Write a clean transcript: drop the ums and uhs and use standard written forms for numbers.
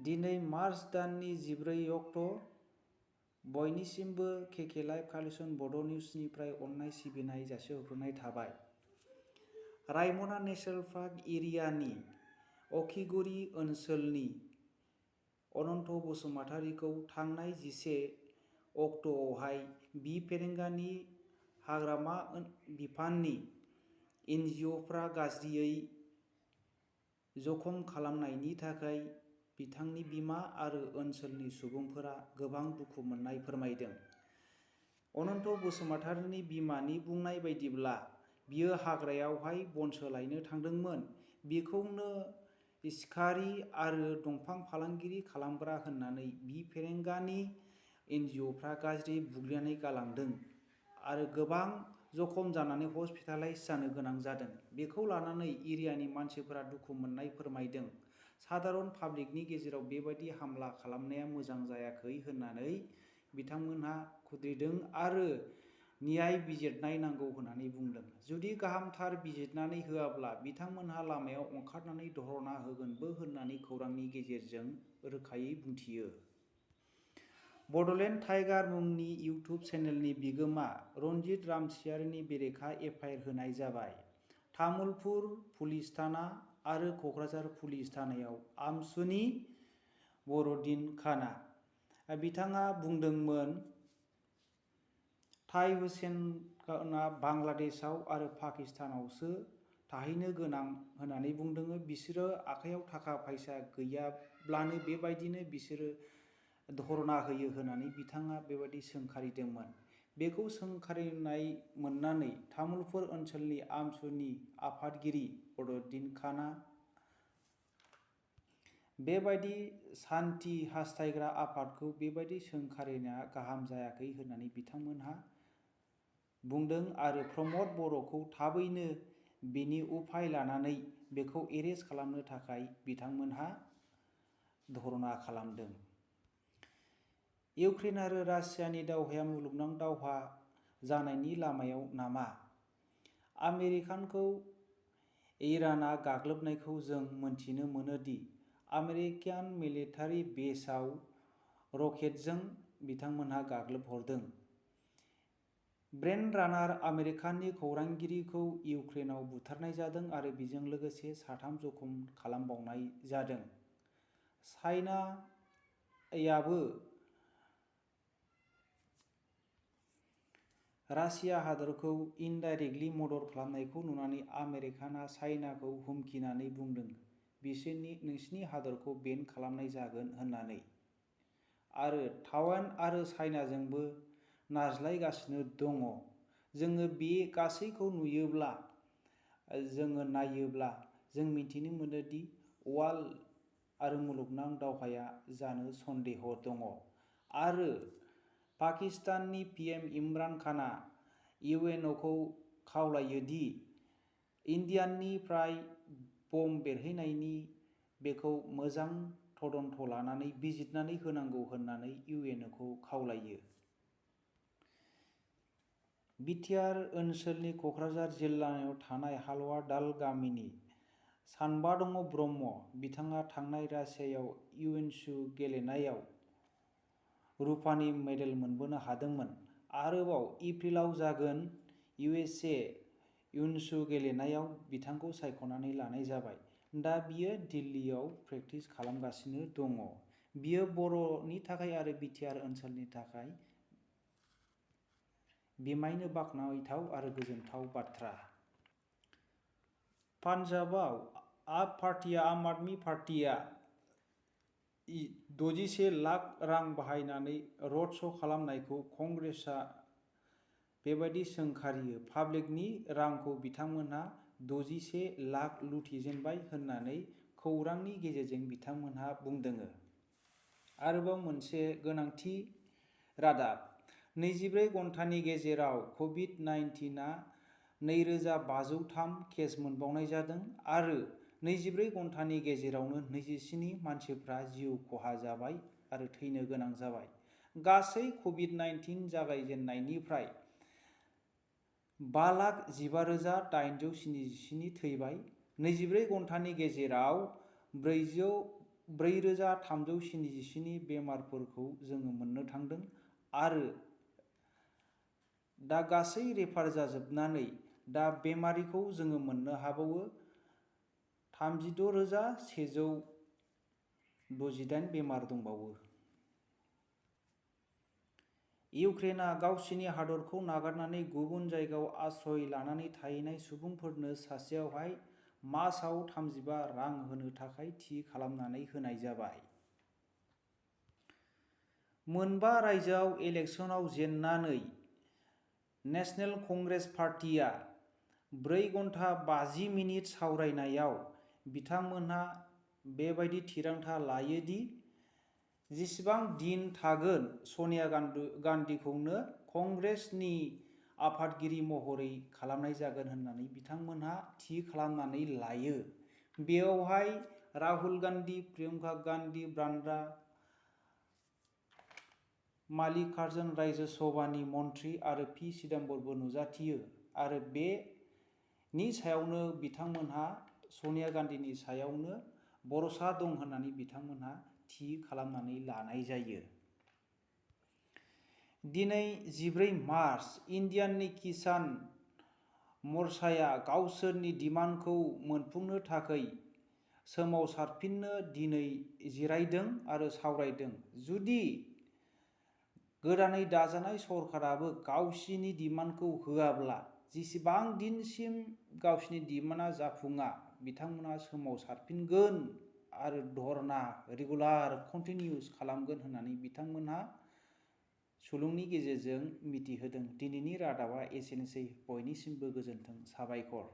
दिनै मार्च दाननि 14 अक्ट'। बयनिसिमबो केके लाइभ कालेक्शन बड' निउसनिफ्राय अननाय सिबिनाय जासिहरग्रोनाय थाबाय। रायमना नेसनेल पार्क एरियानि अखिगुरि ओनसोलनि अनन्त बसुमतारीखौ थांनाय 11 अक्ट'आवहाय बि फेरेंगानि हाग्रामा बिफाननि एनजिअ'फ्रा गाज्रियै जखम खालामनायनि थाखाय बिथांनि बिमा आरो ओनसोलनि सुबुंफोरा गोबां दुखु मोननाय फोरमायदों। अनन्त बसुमतारीनि बिमानि बुंनाय बायदिब्ला बियो हाग्रायावहाय बनसो लायनो थांदोंमोन। बिखौनो सिखारि आरो दंफां फालांगिरि खालामग्रा होननानै बि फेरेंगानि एनजिअ'फ्रा गाज्रि बुग्लिनानै गालांदों आरो गोबां जखम जानानै हस्पिटालाइज जानो गोनां जादों। बेखौ लानानै एरियानि मानसिफोरा दुखु मोननाय फोरमायदों। सादारन पाब्लिकनि गेजेराव बेबायदि हामला खालामनाया मोजां जायाखै होननानै बिथांमोनहा खुद्रिदों आरो न्याय बिजिरनाय नांगौ होननानै बुंदों। जुदि गाहामथार बिजिरनानै होआब्ला बिथांमोनहा लामायाव ओंखारनानै धरना होगोनबो होननानै खौरांनि गेजेरजों रोखायै बुंथियो। बड'लेण्ड टाइगार मुंनि इउटुब चेनेलनि बिगोमा रनजित रामसियारिनि बेरेखा एफआइआर होनाय जाबाय। तामुलपुर पुलिस थाना आरो क'क्राझार पुलिस थानायाव आमसुनि बर'दिन खाना। बिथाङा बुंदोंमोन थाइ हुसेनआ बांलादेशआव आरो पाकिस्तानावसो थाहैनो गोनां होननानै बुंदों। बिसोरो आखायाव थाखा फैसा गैयाब्लानो बेबायदिनो बिसोरो धरना होयो होननानै बिथाङा बेबायदि सोंखारिदोंमोन। बेखौ सोंखारिनाय मोननानै तामुलपुर ओनसोलनि आमसुनि आफादगिरि बर'दिन खाना बेबायदि सान्थि हास्थायग्रा आफादखौ बेबायदि सोंखारिनाया गाहाम जायाखै होननानै बिथांमोनहा बुंदों आरो प्रमद बर'खौ थाबैनो बेनि उफाय लानानै बेखौ एरेस्ट खालामनो थाखाय बिथांमोनहा धरना खालामदों। इउक्रेन आरो रासियानि दावहाया मुलुगनां दावहा जानायनि लामायाव नामा? आमेरिकानखौ इराना गाग्लोबनायखौ जों मोनथिनो मोनोदि आमेरिकान मिलिटारि बेसआव रकेटजों बिथांमोनहा गाग्लोबहरदों। ब्रेन्ड रानार आमेरिकानि खौरांगिरिखौ इउक्रेनाव बुथारनाय जादों आरो बेजों लोगोसे 3 जखम खालामबावनाय जादों। चाइनायाबो रासिया हादरखौ इनडाइरेक्टलि मदद खालामनायखौ नुनानै आमेरिकाना चाइनाखौ हुमखिनानै बुंदों नोंसिनि हादरखौ बेन खालामनाय जागोन होननानै। आरो ताइवान आरो चाइनाजोंबो नारज्लायगासिनो दङ। जोङो बे गासैखौ नुयोब्ला जोङो नायोब्ला जों मिथिनो मोनोदि वर्ल्ड आरो मुलुगनां दावहाया जानो सन्देह दङ। आरो पाकिस्ताननि पिएम इमरान खाना इउएनअ'खौ खावलायोदि इन्डियानिफ्राय बम बेरहैनायनि बेखौ मोजां तदन्त लानानै बिजिरनानै होनांगौ होननानै इउएनअ'खौ खावलायो। बिटिआर ओनसोलनि क'क्राझार जिल्लायाव थानाय हालुवादाल गामिनि सानबादं ब्रह्म बिथाङा थांनाय रासियायाव इउएनसु गेलेनायाव रुपानि मेडेल मोनबोनो हादोंमोन। आरोबाव एप्रिलाव जागोन इउएसए इउएनसु गेलेनायाव बिथांखौ सायख'नानै लानाय जाबाय। दा बियो दिल्लीयाव प्रेक्टिस खालामगासिनो दङ। बियो बर'नि थाखाय आरो बिटिआर ओनसोलनि थाखाय बिमायनो बाख्नायथाव आरो गोजोनथाव बाथ्रा। पान्जाबाव आम आदमी पार्टीआ 61 लाख रां बाहायनानै रड श' खालामनायखौ कंग्रेसआ बेबायदि सोंखारियो। पाब्लिकनि रांखौ बिथांमोनहा 61 लाख लुथिजेनबाय होननानै खौरांनि गेजेरजों बिथांमोनहा बुंदों। आरोबाव मोनसे गोनांथि रादाब 24 घन्टानि गेजेराव कभिड-19आ 2503 केस मोनबावनाय जादों आरो 24 घन्टानि गेजेरावनो 27 मानसिफ्रा जिउ खहा जाबाय आरो थैनो गोनां जाबाय। गासै कभिड-19 जागायजेननायनिफ्राय 5,15,877 थैबाय। 24 घन्टानि गेजेराव 400 4377 बेमारफोरखौ जोङो मोननो थांदों आरो दा गासै रेफार जाजोबनानै दा बेमारिखौ जोङो मोननो हाबावो 36,168 बेमार दंबावो। इउक्रेना गावसिनि हादरखौ नागारनानै गुबुन जायगायाव आश्रय लानानै थाहैनाय सुबुंफोरनो सासेयावहाय मासाव 35 रां होनो थाखाय थि खालामनानै होनाय जाबाय। मोनबा रायजोआव इलेक्शनाव जेननानै नेशनेल कंग्रेस पार्टीआ 4 घन्टा 50 मिनिट सावरायनायाव बिथांमोनहा बेबायदि थिरांथा लायो दि जेसेबां दिन थागोन सनिया गान्धीखौनो कंग्रेसनि आफादगिरि महरै खालामनाय जागोन होननानै बिथांमोनहा थि खालामनानै लायो। बेयावहाय राहुल गान्धी, प्रियंका गान्धी वाड्रा, माल्लिकार्जुन राज्य सभानि मन्थ्रि आरो पि चिदम्बरमबो नुजाथियो आरो बेनि सायावनो बिथांमोनहा सनिया गान्धीनि सायावनो भरसा दं होननानै बिथांमोनहा थि खालामनानै लानाय जायो। दिनै 14 मार्च इन्डियाननि किसान मर्चाया गावसोरनि डिमान्डखौ मोनफुंनो थाखाय सोमावसारफिननो दिनै जिरायदों आरो सावरायदों। जुदि गोदानै दाजानाय सरकाराबो गावसिनि डिमान्डखौ होआब्ला जेसेबां दिनसिम गावसिनि डिमान्डआ जाफुङा बिथांमोना सोमावसारफिनगोन आरो धरना रेगुलार कन्टिनिउस खालामगोन होननानै बिथांमोनहा सुलुंनि गेजेरजों मिथिहोदों। दिनैनि रादाबा एसेनोसै। बयनिसिमबो गोजोन्थों। साबायखर।